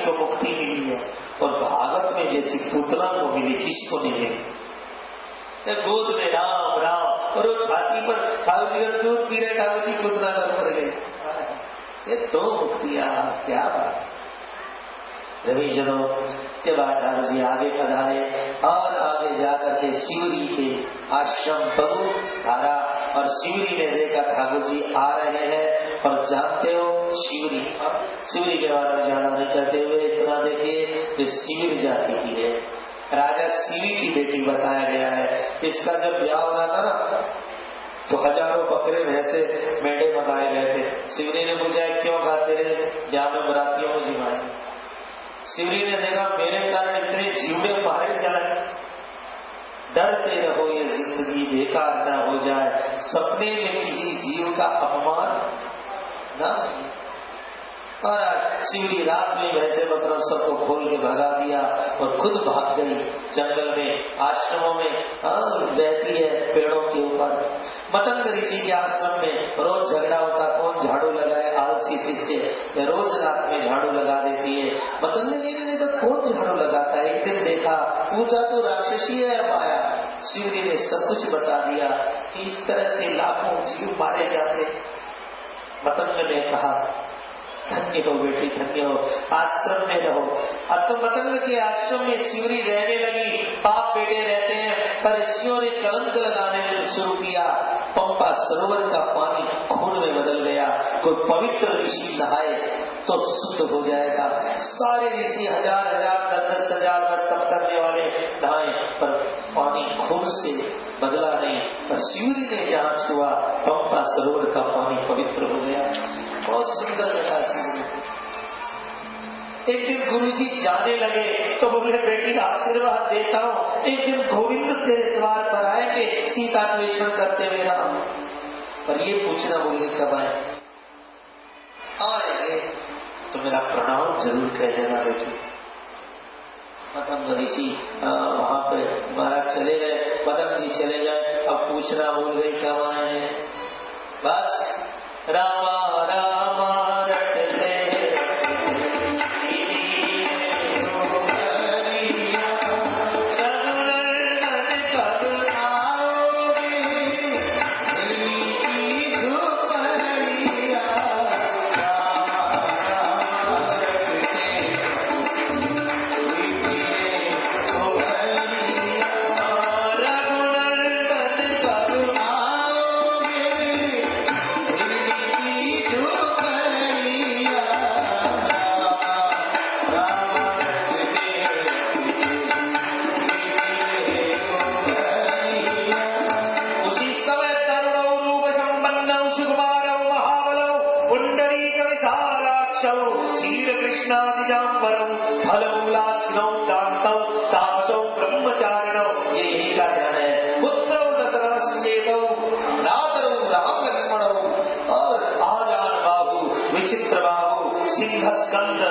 को मुक्ति मिली है और भागवत में जैसी पूतना को मिली किसको नहीं मिली। गोद में राम राम और वो छाती पर ठाकुर जी का दूध पी रहे, ठाकुर जी पूतना कर पड़ गए। ये दो मुक्तियां, क्या बात। रवि जनो के बाद ठाकुर जी आगे पधारे और आगे जाकर के शिवरी के आश्रम बहु धारा और शिवरी ने देखा ठाकुर जी आ रहे हैं। और जानते हो शिवरी के बारे में ज्यादा नहीं करते हुए इतना देखिए, ये शिविर जाति की है, राजा शिवी की बेटी बताया गया है। इसका जब ब्याह हो रहा था ना तो हजारों बकरे भैंसे मेंढे मंगाए गए थे। शिवरी ने पूछा क्यों खाते रहे, ब्याह में बरातियों को जिमाए। शिवरी ने देखा मेरे कारण इतने जीवड़े मारे जाए, डरते रहो ये जिंदगी बेकार ना हो जाए, सपने में किसी जीव का अपमान ना। और शिवरी रात में वैसे मतलब सबको खोल के भगा दिया और खुद भाग गई जंगल में, आश्रमों में रहती है पेड़ों के ऊपर। मतंग ऋषि के आश्रम में रोज झगड़ा होता, कौन झाड़ू लगाए, आलसी शिष्य रोज रात में झाड़ू लगा देती है। मतंग जी ने तो कौन झाड़ू लगाता है, एक दिन देखा पूछा तो राक्षसी है माया। शिवरी ने सब कुछ बता दिया कि इस तरह से लाखों जीव मारे जाते। मतंग ने कहा धन्य हो बेटी, धन्य हो, आश्रम में रहो। अब तो मतंग के आश्रम में शिवरी रहने लगी। बाप बेटे रहते हैं, पर ऋषियों ने कलंक लगाने शुरू किया। पंपा सरोवर का पानी खून में बदल गया। कोई पवित्र ऋषि नहाए तो शुद्ध हो जाएगा। सारे ऋषि हजार हजार 10,000 वर्ष तप करने वाले नहाए, पर पानी खून से बदला नहीं। पर शिवरी ने जहाँ छुआ पंपा सरोवर का पानी पवित्र हो गया। बहुत सुंदर कथा शिवरी। एक दिन गुरुजी जाने लगे तो बोले बेटी आशीर्वाद देता हूँ, एक दिन गोविंद तेरे द्वार पर आएंगे सीता अन्वेषण करते हुए राम। पर ये पूछना बोले कब आएंगे तो मेरा प्रणाम जरूर कह देना बेटी। मतंग ऋषि वहां पे महाराज चले गए, मतंग जी चले गए। अब पूछना भूल गई कब आए हैं। बस रामा रामा रटते विचित्र बाहु सिंह स्कंद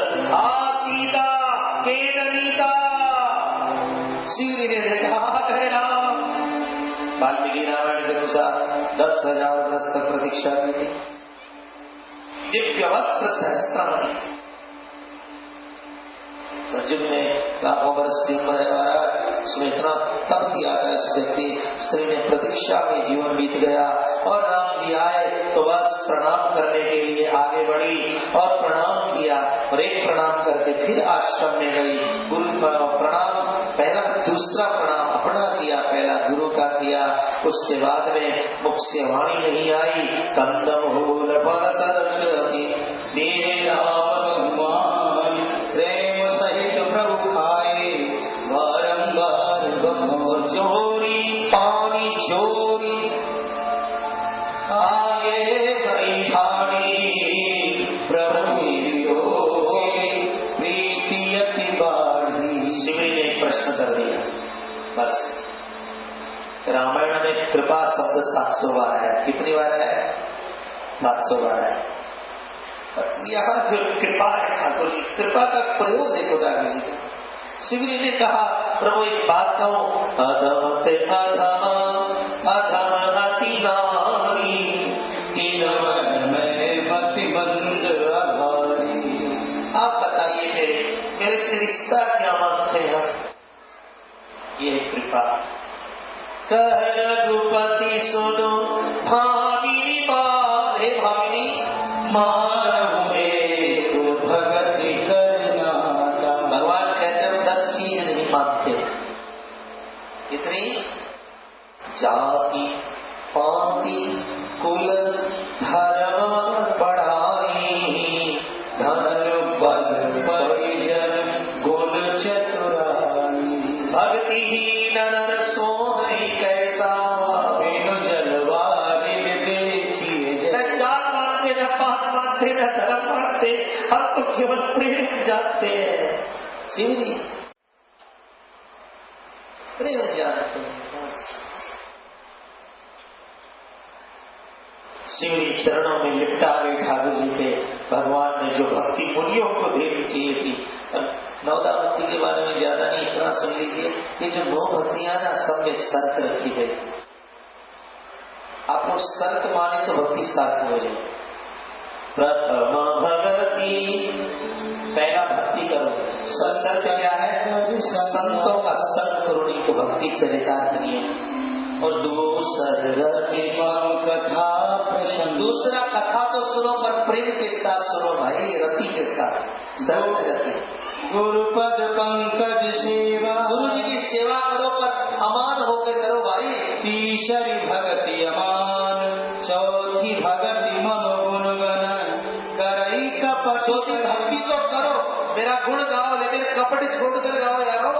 सीता के ननीता। शिवरी ने देखा राम। वाल्मीकि रामायण के अनुसार 10,000 वर्ष तक प्रतीक्षा की थी। दिव्य वस्त्र सहस्त्राणी। सज्जन ने लाखों वर्ष की उम्र है महाराज, उसने इतना तप किया था इस व्यक्ति, स्त्री ने प्रतीक्षा में जीवन बीत गया। और राम जी आए तो बस प्रणाम करने के लिए आगे बढ़ी और प्रणाम किया और एक प्रणाम करके फिर आश्रम में गई। गुरु प्रणाम पहला, दूसरा प्रणाम अपना किया, पहला गुरु का किया। उसके बाद में मुख से वाणी नहीं आई। कंदम हो लफल सरस्वती मेरा भगवान प्रेम सहित प्रभु खाए बारंबार जोरी पानी चोरी आगे बैठाड़ी प्रभु प्रीति अति बाढ़ी। शिवरी ने प्रश्न कर दिया। बस रामायण में कृपा शब्द 700 बार है। कितनी बार है? 700 बार है। यहाँ जो कृपा है ठाकुर जी, कृपा का प्रयोग देखो ठाकुर जी। शिवरी ने कहा प्रभु एक बात कहूं, अधम ते अधम अधम अति नारी में मति बंद आधारी। आप बताइए मेरे रिश्ता क्या मानते हैं? ये कृपा। कह रघुपति सुनो भामिनी बात, हे भामिनी मानव एक भगति करना। भगवान कहते हैं 10 चीज नहीं मानते। कितनी? जाति पाति कुल धर्म पढ़ाई, धन बल परिजन गुण चतुराई, भक्तिहीन नर सोई कैसा, बिनु जलवारिद देखिए। न जात मानते, न पात मानते, न धर्म मानते, हम तो केवल प्रेम जानते हैं। शिवजी प्रेम जानते हैं। शिवजी चरणों में लिपटा गए ठाकुर जी के। भगवान ने जो भक्ति मुनियों को देनी चाहिए थी। नवदा भक्ति के बारे में ज्यादा नहीं, इतना सुन लीजिए। ये जो 9 भक्तियां ना, सब में शर्त रखी गई। आपको शर्त माने तो भक्ति सार्थक हो जाए। प्रथम भगवती, पहला भक्ति करो। शर्त क्या है? संतों का संग करो, नहीं तो भक्ति चरितार्थ नहीं है। और दूसरा कथा प्रसंग, दूसरा कथा तो सुनो पर प्रेम के साथ सुनो भाई, रति के साथ। गुरुपद पंकज सेवा, गुरु जी की सेवा करो पर अमान होकर करो भाई। तीसरी भक्ति अमान, चौथी भक्ति मनोगुण गण करई कपट। चौथी भक्ति तो करो, मेरा गुण गाओ, लेकिन कपट छोड़कर गाओ यारो।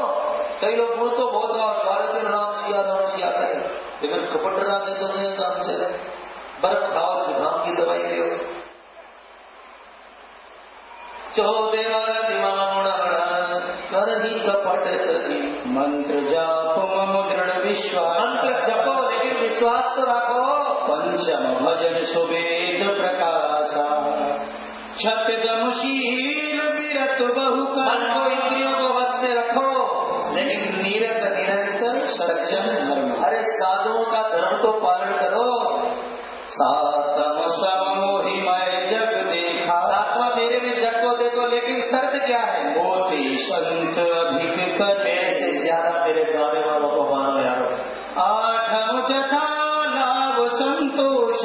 कई लोग गुण तो बहुत गाओ, सारे दिन राम सिया करे, लेकिन कपट रागे तो नहीं काम से रहे। बर्फ खाओ, जुकाम की दवाई लो। चौदेवाला दिमाग कर ही कपट तजी, मंत्र जाप मम दृढ़ विश्वास। मंत्र जपो लेकिन विश्वास तो रखो। पंचम भजन सुवेद प्रकाशा, छतदमशील विरत बहु का। मन को इंद्रियों को वश में रखो, लेकिन निरंतर सज्जन धर्म। अरे साधुओं का धर्म तो पालन करो। सातम समोहि मैं जग देखा, सातवां मेरे में जग को देखो, लेकिन शर्त क्या है? मोती संत अधिक कर, मेरे से ज्यादा मेरे गाने वालों को मानो यारो। आठम जथा लाभ संतोष,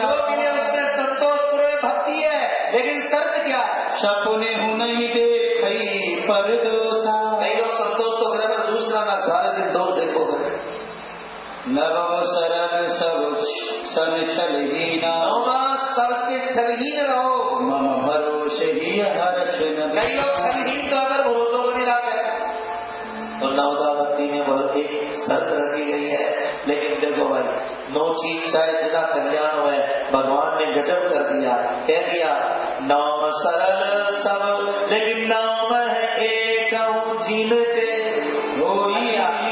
उसमें संतोष पूरे भक्ति है, लेकिन शर्त क्या है? सपने हूँ नहीं देखई पर दोषा। कई लोग संतोष तो करे, दूसरा ना सारे दिन दो देखो। नवम शरण सब सन छलहीना, सर से छलहीन रहो। मम भरोसे ही हर्ष न। कई लोग छलहीन तो अगर भरोसों को नहीं लाते। तो नवदा भक्ति में बहुत एक शर्त रखी गई है, लेकिन देखो भाई 9 चीज चाहे जितना कल्याण हुआ है, भगवान ने गजब कर दिया। कह दिया नाम सरल सब, लेकिन नाम है एक जिनके।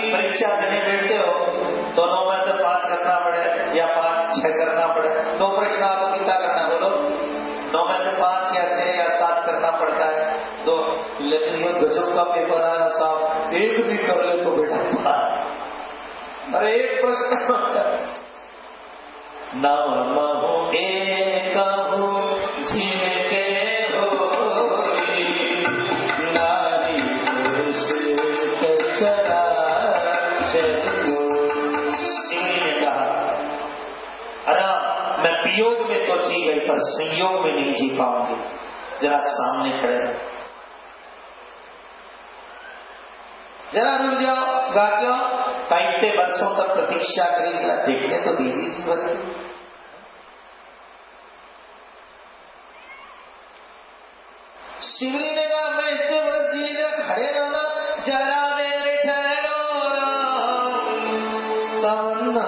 परीक्षा देने बैठते हो तो 9 में से 5 करना पड़े या 5 6 करना पड़े। 2 प्रश्न आपको कितना करना बोलो? 9 में से 5 या 6 या 7 करना पड़ता है। तो लेकिन ये गजब का पेपर आया साहब, एक भी कर ले तो बेटा। अरे एक प्रश्न, नाम हो एक हो जिनके नारी पुरुष सचरा। मैं वियोग में तो जी गई पर संयोग में नहीं जी पाऊंगी। जरा सामने खड़े रहो, जरा रुक जाओ, गा जाओ। कई वर्षों तक प्रतीक्षा करेगी, देखने तो दीजिए जीवन की। शिवरी ने कहा मैं इतने वर्ष जीने खड़े रहना, जरा मेरे ठहरो तमन्ना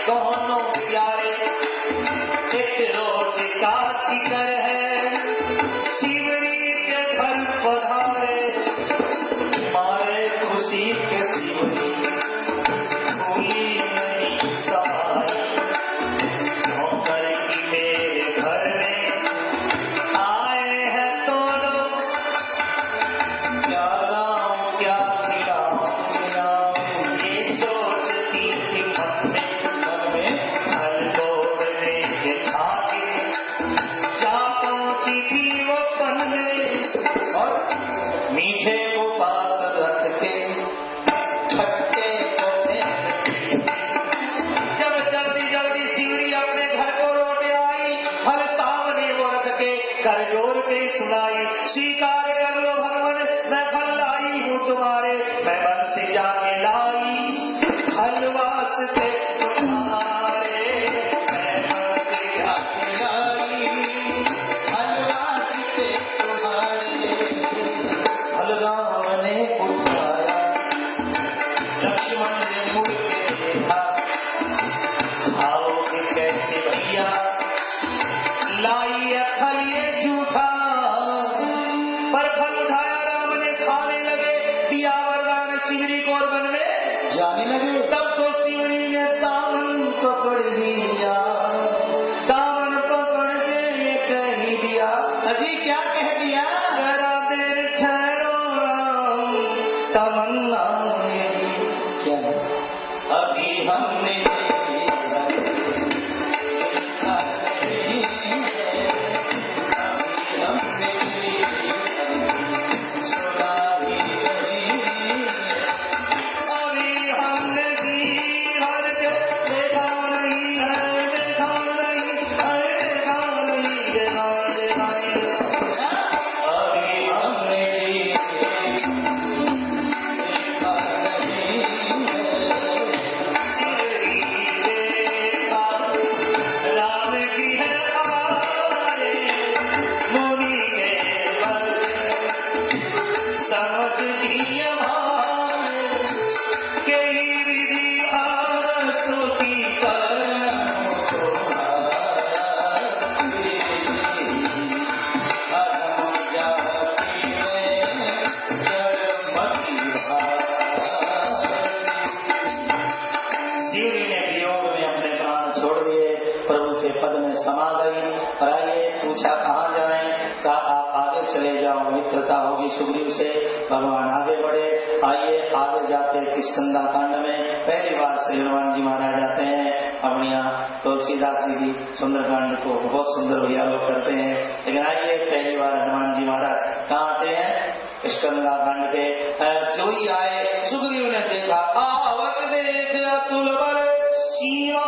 दोनों प्यारे फिकर है, शिवरी के घर पधारे, मारे खुशी के शिवरी भूली नहीं सवारी। नौकर की मेरे घर में आए हैं तो लोग, क्या लाऊं क्या खिलाऊं, ये सोचती थी मन में हल तोड़ने के खातिर जा पहुंची थी वो पन में। और मीठे को पास रख के खट्टे को जब जल्दी जल्दी शिवरी अपने घर को लौट आई, हल सामने वो रख के कर जोर के सुनाई, स्वीकार कर लो भगवान मैं फल लाई हूँ तुम्हारे, मैं मन से जाके लाई हलवास पे तुम्हारे, मैं मन से जाके लाई हलवास पे तुम्हारे। हलगाम ने उठाया, लक्ष्मण ने मुड़ के देखा, खाओगे कैसे भैया, लाई है फल ये झूठा, पर फल उठाया राम ने खाने लगे, दिया वरदान शिवरी को और वन में जाने लगे। तब तो शिवरी ने दामन पकड़ लिया, दामन पकड़ के ये कह ही दिया, अजी क्या कह दिया, जरा देर ठहरो राम, तमन्ना क्या अभी हमने सुग्रीव से भगवान आगे बढ़े। आइए आगे जाते किष्किंधा कांड में पहली बार श्री हनुमान जी महाराज जाते हैं। अपने यहाँ तुलसीदास जी सुंदरकांड को बहुत सुंदर भैया लोग करते हैं, लेकिन आइए पहली बार हनुमान जी महाराज कहाँ आते हैं, किष्किंधा कांड के। जो ही आए सुग्रीव ने देखा, आवत देख अतुल बल सीमा,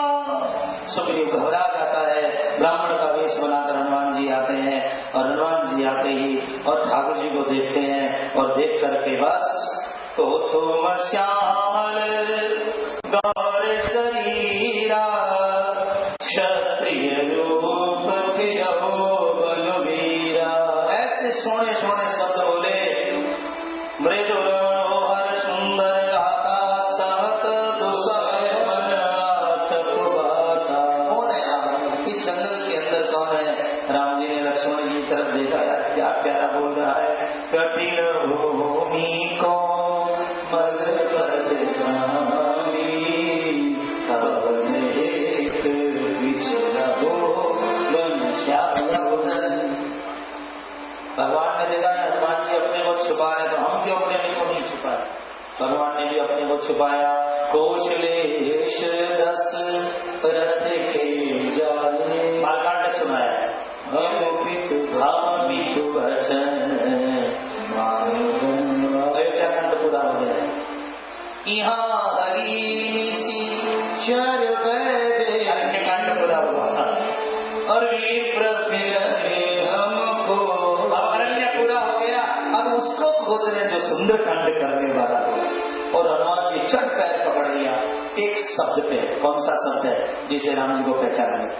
सुग्रीव घबरा जाता है। ब्राह्मण का वेश बनाकर हनुमान जी आते हैं और हनुमान जी आते ही और ठाकुर जी को देखते हैं और देख करके बस तो तुम श्यामल गौर शरीरा, क्षत्रिय रूप फिरो बलवीरा, ऐसे सोने सोने शब्द बोले। मृदु मनोहर सुंदर गाता, सहत दुसह मनात कुबाता। कौन है आप? इस जंगल के अंदर कौन है? राम जी ने लक्ष्मण जी की तरफ देखा, क्या प्यारा बोल रहा है। कठिन भूमि को मग पद जामी, कवन एक बिछड़ा हो मन श्यामल। भगवान ने देखा हनुमान जी अपने को छुपा रहे, तो हम क्यों अपने को नहीं छुपाए? भगवान ने भी अपने को छुपाया। कौशलेश दस रथ के जाने, बालकांड सुनाया। अयोध्या खंड पूरा हो गया। यहाँ हरी चर अरण्य कांड पूरा हुआ और हमको अरण्य पूरा हो गया। अब उसको खोजने जो सुंदर कांड करने वाला हो, और हनुमान जी चट पैर पकड़ लिया एक शब्द पे। कौन सा शब्द है जिसे राम जी को पहचान लिया?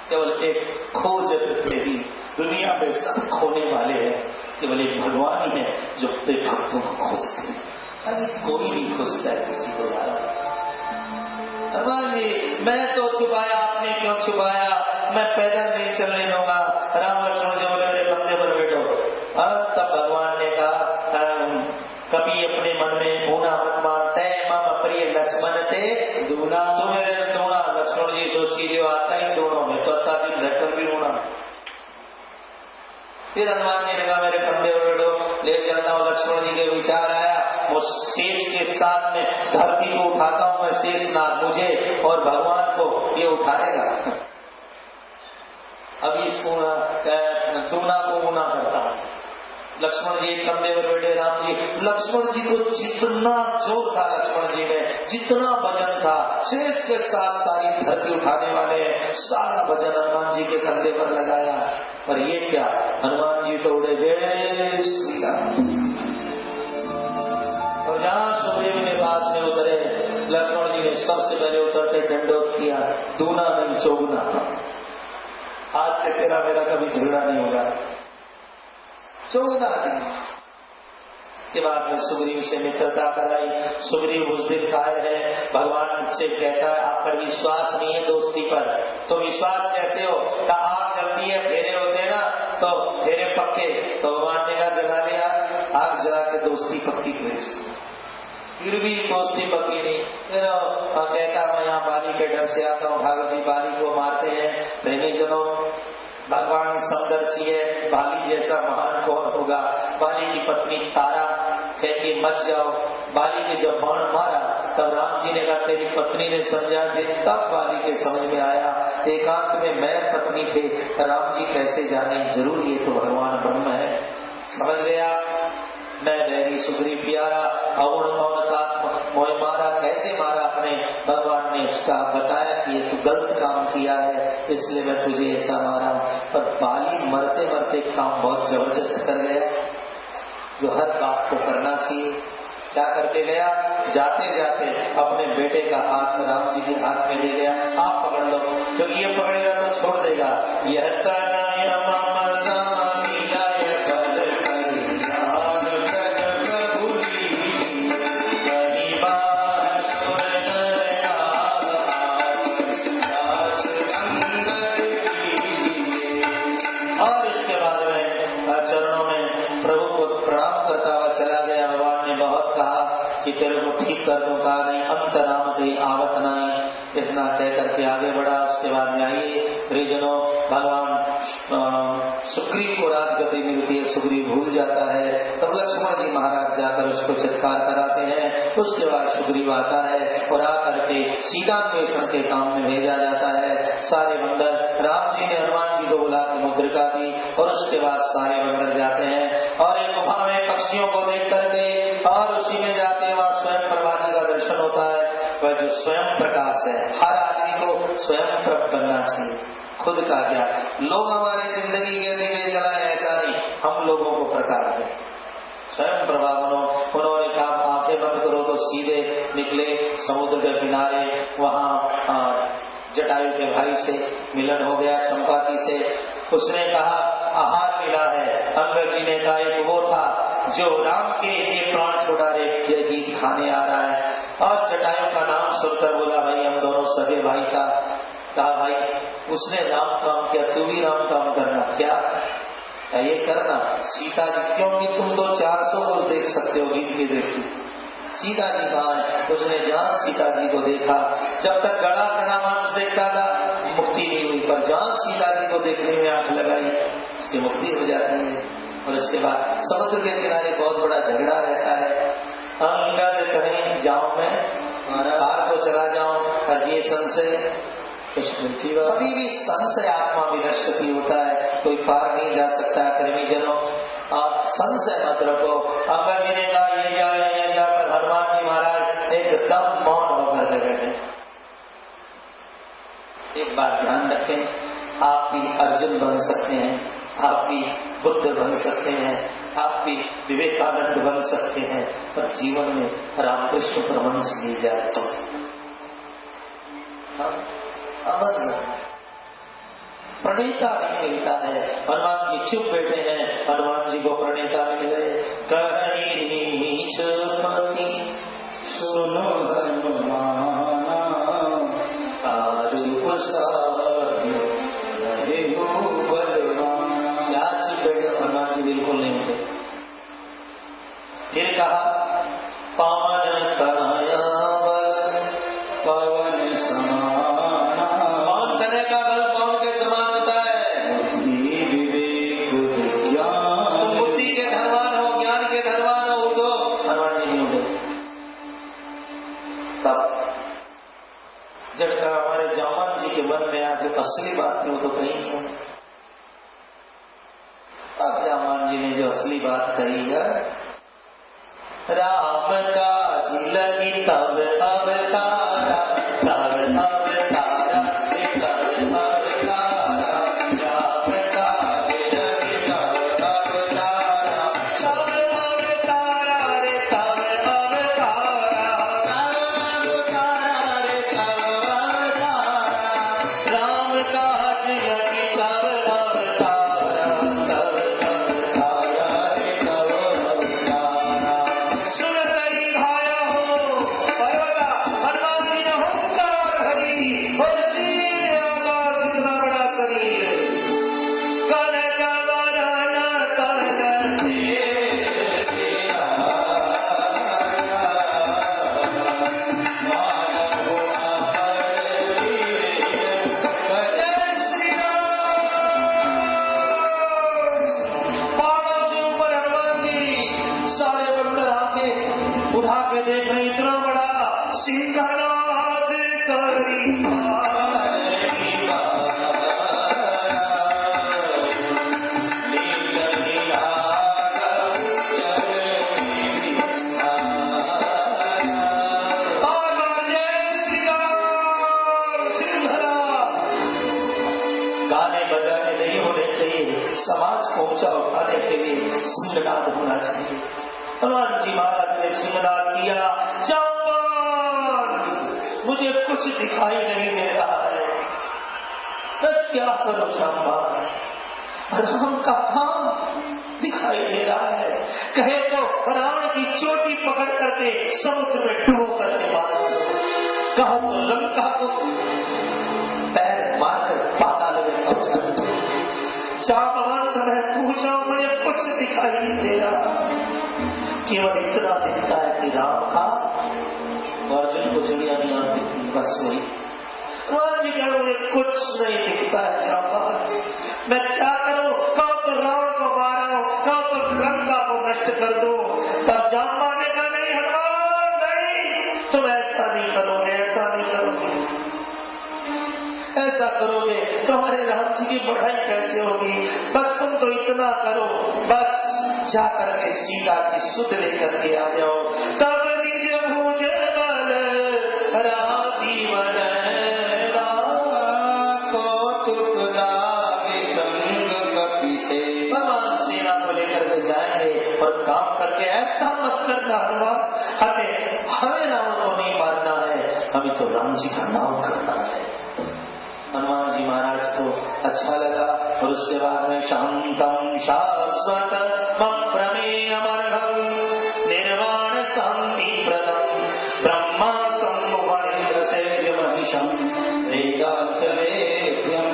केवल एक खोज ही। दुनिया में सब खोने वाले हैं, केवल एक भगवान ही है जो अपने भक्तों को खोजते हैं। अरे कोई नहीं खोजता है किसी को। हनुमान जी मैं तो छुपाया, आपने क्यों छुपाया? मैं पैदल नहीं चलने दूंगा। राम लक्ष्मण जी बोले मेरे कंधे पर बैठो। तब भगवान ने कहा कभी अपने मन में ऊना मत मानते मम प्रिय लक्ष्मण थे दूना, तुम्हें दूना लक्ष्मण जी सोची जो आता ही दोनों में तो आता दिन घटक भी होना। फिर हनुमान जी ने कहा मेरे कंधे पर बैठो, ले चलता हूँ। लक्ष्मण जी के विचार आया वो शेष के साथ में धरती को उठाता हूँ मैं, शेषनाग मुझे और भगवान को ये उठाएगा। अभी इसको तुमना को ऊना करता हूँ। लक्ष्मण जी कंधे पर बैठे राम जी। लक्ष्मण जी को जितना जोर था लक्ष्मण जी में, जितना वजन था, शेष के साथ सारी धरती उठाने वाले सारा वजन हनुमान जी के कंधे पर लगाया। और ये क्या, हनुमान जी तो उड़े जय श्री राम। और जहाँ सुग्रीव के पास में उतरे लक्ष्मण जी ने सबसे पहले उतरते दंडोत किया, दूना नहीं चौगुना, आज से तेरा मेरा कभी झगड़ा नहीं होगा। 14 दिन के बाद में सुग्रीव से मित्रता कराई। सुग्रीव उस दिन कायर है, भगवान से कहता है आप पर विश्वास नहीं है दोस्ती पर, तो विश्वास कैसे हो? आग जलती है, फेरे होते हैं ना, तो फेरे पक्के, तो भगवान ने कहा जला लिया, आग जला के दोस्ती पक्की हुई। फिर भी दोस्ती पक्की नहीं। फिर कहता मैं यहाँ बाली के डर से आता हूँ, ठाकुर जी बाली को मारते हैं। प्रेमी जनों, भगवान समदर्शी है, बाली जैसा महान कौन होगा। बाली की पत्नी तारा कहती मत जाओ। बाली ने जब बाण मारा तब राम जी ने कहा तेरी पत्नी ने समझा दे, तब बाली के समझ में आया एकांत में मैं पत्नी थे, राम जी कैसे जाने, जरूर ये तो भगवान ब्रह्म है। समझ गया मैं वैरी सुग्रीव प्यारा, अवुण मौनता मोह मारा। कैसे मारा अपने, भगवान ने उसका बताया कि ये तू गलत काम किया है इसलिए मैं तुझे ऐसा मारा। पर बाली मरते मरते काम बहुत जबरदस्त कर गया, जो हर बात को करना चाहिए। क्या करके गया, जाते जाते अपने बेटे का हाथ राम जी के हाथ में ले गया, आप पकड़ लो, क्योंकि ये पकड़ेगा तो छोड़ देगा। यह तेरे को ठीक कर दूं, कहा नहीं अंतराम दे आवत नहीं, इतना तय करके आगे बढ़ा। उसके बाद में आइए परिजनों, भगवान सुग्रीव को राजगति मिलती है, सुग्रीव भूल जाता है, तब लक्ष्मण जी महाराज जाकर उसको चित्कार कराते हैं। उसके बाद सुग्रीव आता है और आकर के सीतान्वेषण के काम में भेजा जाता है। सारे बंदर, राम जी ने हनुमान जी को बुला के मुद्रिका दी और उसके बाद सारे बंदर जाते हैं और एक गुफा में पक्षियों को देख करके और उसी में जाते हैं वहाँ स्वयं प्रभाजी का दर्शन होता है। वह जो स्वयं प्रकाश है, हर आदमी को स्वयं प्रकट करना चाहिए, खुद का क्या। लोग हमारी जिंदगी के लिए चलाए ऐसा नहीं, हम लोगों को प्रकाश है, स्वयं प्रभा बनो। उन्होंने कहा आंखें बंद करो तो सीधे निकले समुद्र के किनारे, वहाँ जटायु के भाई से मिलन हो गया, संपाति से। उसने कहा आहार मिला है। अंगद जी ने कहा एक वो था जो राम के ये प्राण छुड़ा रे, ये गीत खाने आ रहा है। और जटायु का नाम सुनकर बोला भाई हम दोनों सगे भाई का। कहा भाई उसने राम काम किया, तू भी राम काम करना, क्या ये करना। सीता जी, क्योंकि तुम तो 400 को देख सकते हो गीत की दृष्टि, सीता जी कहाँ है। उसने जहाँ सीता जी को देखा, जब तक गड़ा सड़ा मांस देखता था मुक्ति नहीं हुई, पर जहाँ सीता जी को देखने में आंख लगाई उसकी मुक्ति हो जाती है। और इसके बाद समुद्र के किनारे बहुत बड़ा झगड़ा रहता है। अंगद कहीं जाऊं मैं, पार तो चला जाऊं, और ये संशय अभी भी संशय आत्मा विनश्यति होता है, कोई पार नहीं जा सकता। प्रेमी जनों, आप संशय मत रखो। अंगद जी ने कहा ये जाकर हनुमान जी महाराज एकदम मौन होकर बैठे। एक बात ध्यान रखें, आप भी अर्जुन बन सकते हैं, आप भी बुद्ध बन सकते हैं, आप भी विवेकानंद बन सकते हैं, पर जीवन में रामकृष्ण परमहंस मिल जाए तो प्रणेता नहीं मिलता है। हनुमान जी चुप बैठे हैं, हनुमान जी को प्रणेता मिल गए। कहीं छुपती सुनो हनुमाना, आरूप सार तब जड़का हमारे जामन जी के मन में आज असली बात थी वो तो कही नहीं। अब जामन जी ने जो असली बात कही है, राम काज लगी तब अवतारा, तब अवतारा, तब अवतारा, राम काज लगी तब अवतारा, तब अवतारा रे तब अवतारा, तब अवतारा रे तब अवतारा, राम काज लगी तब अवतारा, तब अवतारा रे तब अवतारा। सुन करी भाया हो पर्वता हनुमान जी ने हुंकार भरी और सीधे आकाश इतना बड़ा शरीर कनक वरन तन उठा के देख रहे इतना बड़ा सिंहनाद करी गाने बजाने नहीं होने चाहिए, समाज को ऊंचा उठाने के लिए सिंहनाद होना चाहिए। हनुमान जी महाराज ने सिंहनाद किया, जामन मुझे कुछ दिखाई नहीं दे रहा है, मैं क्या करूं जामन, राम का काम दिखाई दे रहा है, कहे तो रावण की चोटी पकड़ करके समुद्र में डुबो करके मारो, कहो तो लंका को पैर मारकर पाताल में पहुंचा दो। जामवंत ने पूछा, मुझे कुछ दिखाई नहीं दे रहा, केवल इतना दिखता है कि राम का अर्जुन को चिड़िया नहीं आती, बस वही। जी कहो मुझे कुछ नहीं दिखता है जामवंत, मैं क्या करूं, कहो तो रावण को मारो, कहो तो लंका को नष्ट कर दो। तब जामवंत ने कहा नहीं हनुमान नहीं, तुम ऐसा नहीं करोगे, ऐसा नहीं करोगे, ऐसा करोगे तो हमारे राम जी की बढ़ाई कैसे होगी, बस तुम तो इतना करो, बस जा करके सीता की सुध लेकर के आ जाओ, तब निज भुज बल राजीवन कौतुक लागे संग कपि से। भगवान सेना को लेकर के जाएंगे और काम करके ऐसा मत करना हनुमान, हमें रावण को नहीं मारना है, हमें तो राम जी का नाम करना है। हनुमान जी महाराज को अच्छा लगा और उसके बाद में शांतम शाश्वत प्रमेयमर्हं निर्वाण शांति प्रदम ब्रह्मा सम्मुखेन्द्र सेव्यमहिषं वेदार्थवेद्यं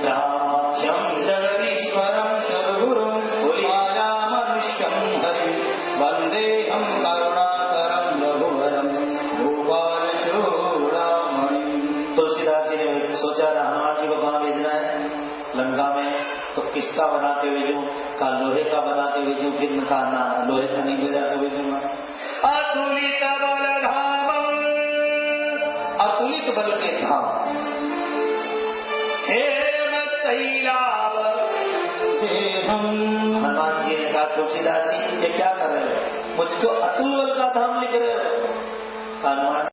राख्यं जगदीश्वरं सर्वगुरुं मायामनुष्यं हरिं वन्देऽहं करुणाकरं रघुवरं भूपाल चूडामणिं। तुलसीदास जी ने सोचा हनुमान जी को कहाँ भेजना है, लंका में, तो किसका बनाते भेजूं, का लोहे का बनाते भेजूं, फिर कहा ना लोहे का नहीं भेजा के भेजूंगा। अतुलित बल धाम, अतुलित बल के धाम, हेम शैलाभ, हनुमान जी ने कहा तुलसीदास जी ये क्या कर रहे हो, मुझको अतुल बल का धाम लिख रहे हो। हनुमान